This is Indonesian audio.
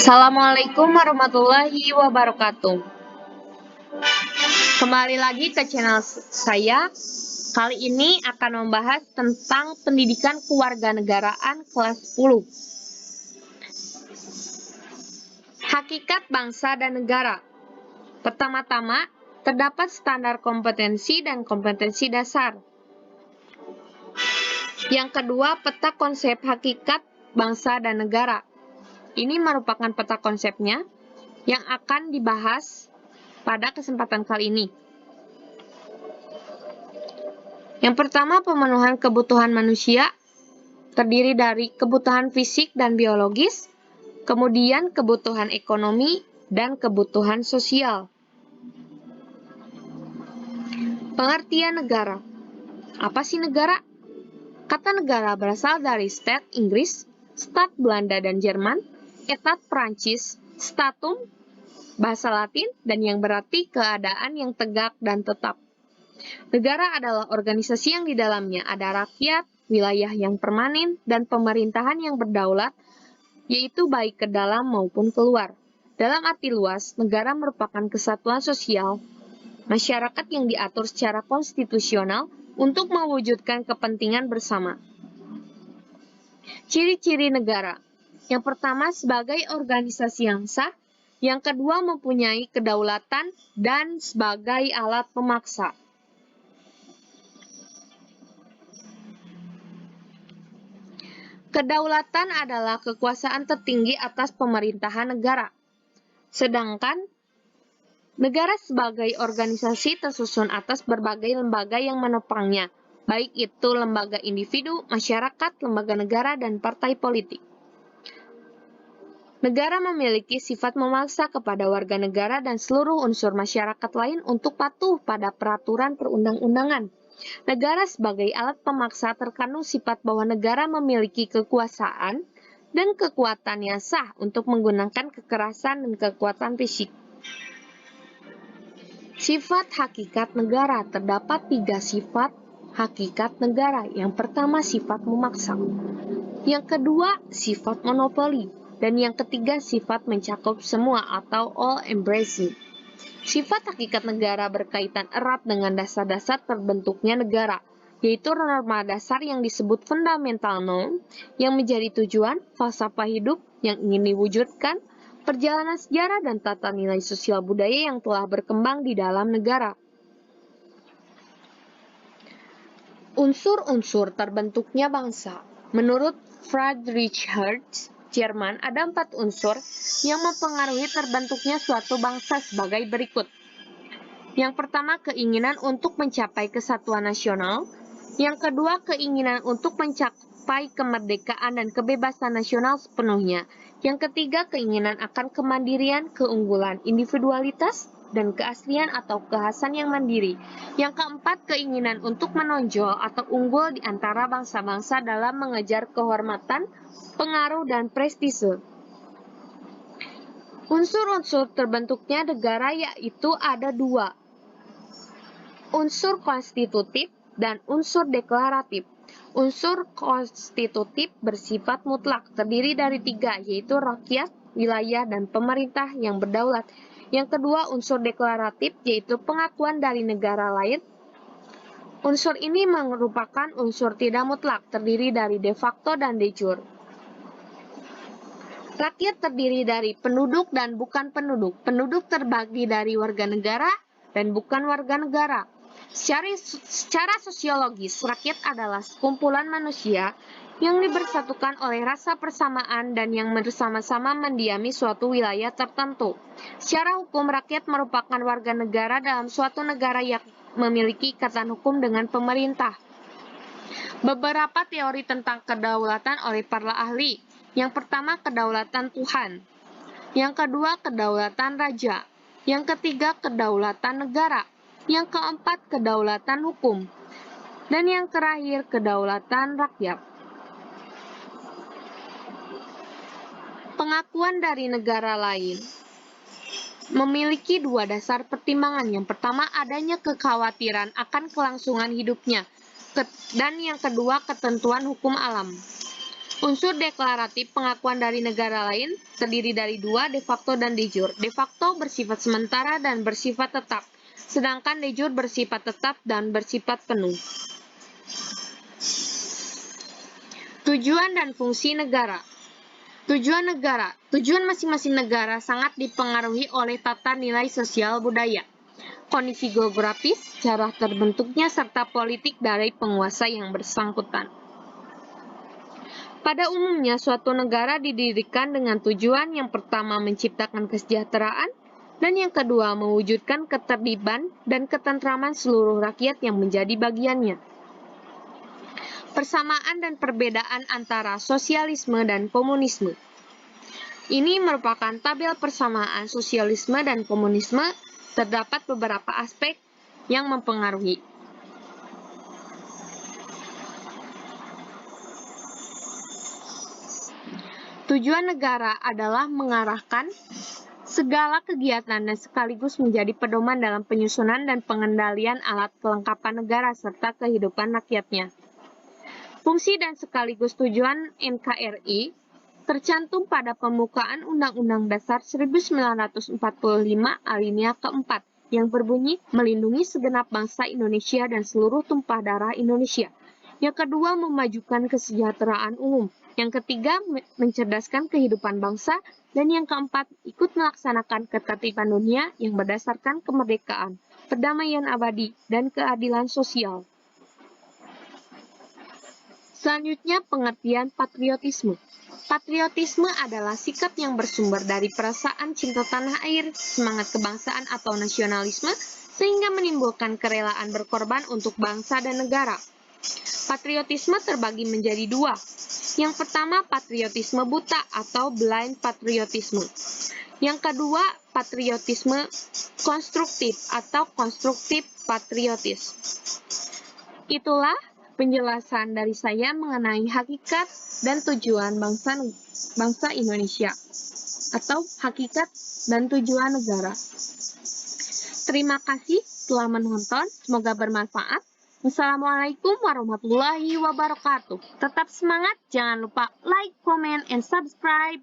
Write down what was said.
Assalamualaikum warahmatullahi wabarakatuh. Kembali lagi ke channel saya. Kali ini akan membahas tentang pendidikan kewarganegaraan kelas 10. Hakikat bangsa dan negara. Pertama-tama, terdapat standar kompetensi dan kompetensi dasar. Yang kedua, peta konsep hakikat bangsa dan negara. Ini merupakan peta konsepnya yang akan dibahas pada kesempatan kali ini. Yang pertama, pemenuhan kebutuhan manusia terdiri dari kebutuhan fisik dan biologis, kemudian kebutuhan ekonomi dan kebutuhan sosial. Pengertian negara. Apa sih negara? Kata negara berasal dari stat Inggris, stat Belanda dan Jerman, etat Prancis, statum bahasa Latin, dan yang berarti keadaan yang tegak dan tetap. Negara adalah organisasi yang di dalamnya ada rakyat, wilayah yang permanen, dan pemerintahan yang berdaulat, yaitu baik ke dalam maupun keluar. Dalam arti luas, negara merupakan kesatuan sosial masyarakat yang diatur secara konstitusional untuk mewujudkan kepentingan bersama. Ciri-ciri negara. Yang pertama, sebagai organisasi yang sah. Yang kedua, mempunyai kedaulatan dan sebagai alat pemaksa. Kedaulatan adalah kekuasaan tertinggi atas pemerintahan negara. Sedangkan negara sebagai organisasi tersusun atas berbagai lembaga yang menopangnya, baik itu lembaga individu, masyarakat, lembaga negara, dan partai politik. Negara memiliki sifat memaksa kepada warga negara dan seluruh unsur masyarakat lain untuk patuh pada peraturan perundang-undangan. Negara sebagai alat pemaksa terkandung sifat bahwa negara memiliki kekuasaan dan kekuatan yang sah untuk menggunakan kekerasan dan kekuatan fisik. Sifat hakikat negara. Terdapat 3 sifat hakikat negara. Yang pertama, sifat memaksa. Yang kedua, sifat monopoli. Dan yang ketiga, sifat mencakup semua atau all-embracing. Sifat hakikat negara berkaitan erat dengan dasar-dasar terbentuknya negara, yaitu norma dasar yang disebut fundamental norm, yang menjadi tujuan falsafah hidup yang ingin diwujudkan, perjalanan sejarah dan tata nilai sosial budaya yang telah berkembang di dalam negara. Unsur-unsur terbentuknya bangsa. Menurut Friedrich Hertz, Jerman, ada 4 unsur yang mempengaruhi terbentuknya suatu bangsa sebagai berikut. Yang pertama, keinginan untuk mencapai kesatuan nasional. Yang kedua, keinginan untuk mencapai kemerdekaan dan kebebasan nasional sepenuhnya. Yang ketiga, keinginan akan kemandirian, keunggulan, individualitas, dan keaslian atau kekhasan yang mandiri. Yang keempat, keinginan untuk menonjol atau unggul di antara bangsa-bangsa dalam mengejar kehormatan, pengaruh, dan prestise. Unsur-unsur terbentuknya negara yaitu ada 2. Unsur konstitutif dan unsur deklaratif. Unsur konstitutif bersifat mutlak, terdiri dari 3, yaitu rakyat, wilayah, dan pemerintah yang berdaulat. Yang kedua, unsur deklaratif, yaitu pengakuan dari negara lain. Unsur ini merupakan unsur tidak mutlak, terdiri dari de facto dan de jure. Rakyat terdiri dari penduduk dan bukan penduduk. Penduduk terbagi dari warga negara dan bukan warga negara. Secara sosiologis, rakyat adalah sekumpulan manusia yang dibersatukan oleh rasa persamaan dan yang bersama-sama mendiami suatu wilayah tertentu. Secara hukum, rakyat merupakan warga negara dalam suatu negara yang memiliki ikatan hukum dengan pemerintah. Beberapa teori tentang kedaulatan oleh para ahli. Yang pertama, kedaulatan Tuhan. Yang kedua, kedaulatan raja. Yang ketiga, kedaulatan negara. Yang keempat, kedaulatan hukum. Dan yang terakhir, kedaulatan rakyat. Pengakuan dari negara lain memiliki 2 dasar pertimbangan. Yang pertama, adanya kekhawatiran akan kelangsungan hidupnya. Dan yang kedua, ketentuan hukum alam. Unsur deklaratif pengakuan dari negara lain terdiri dari dua, de facto dan de jure. De facto bersifat sementara dan bersifat tetap, sedangkan de jure bersifat tetap dan bersifat penuh. Tujuan dan fungsi negara. Tujuan negara. Tujuan masing-masing negara sangat dipengaruhi oleh tata nilai sosial budaya, kondisi geografis, cara terbentuknya, serta politik dari penguasa yang bersangkutan. Pada umumnya, suatu negara didirikan dengan tujuan yang pertama menciptakan kesejahteraan, dan yang kedua mewujudkan ketertiban dan ketentraman seluruh rakyat yang menjadi bagiannya. Persamaan dan perbedaan antara sosialisme dan komunisme. Ini merupakan tabel persamaan sosialisme dan komunisme. Terdapat beberapa aspek yang mempengaruhi. Tujuan negara adalah mengarahkan segala kegiatan dan sekaligus menjadi pedoman dalam penyusunan dan pengendalian alat kelengkapan negara serta kehidupan rakyatnya. Fungsi dan sekaligus tujuan NKRI tercantum pada pembukaan Undang-Undang Dasar 1945 alinea keempat yang berbunyi melindungi segenap bangsa Indonesia dan seluruh tumpah darah Indonesia. Yang kedua, memajukan kesejahteraan umum. Yang ketiga, mencerdaskan kehidupan bangsa. Dan yang keempat, ikut melaksanakan ketertiban dunia yang berdasarkan kemerdekaan, perdamaian abadi, dan keadilan sosial. Selanjutnya, pengertian patriotisme. Patriotisme adalah sikap yang bersumber dari perasaan cinta tanah air, semangat kebangsaan atau nasionalisme, sehingga menimbulkan kerelaan berkorban untuk bangsa dan negara. Patriotisme terbagi menjadi dua. Yang pertama, patriotisme buta atau blind patriotisme. Yang kedua, patriotisme konstruktif atau konstruktif patriotis. Itulah penjelasan dari saya mengenai hakikat dan tujuan bangsa Indonesia atau hakikat dan tujuan negara. Terima kasih telah menonton, semoga bermanfaat. Wassalamualaikum warahmatullahi wabarakatuh. Tetap semangat, jangan lupa like, comment, and subscribe.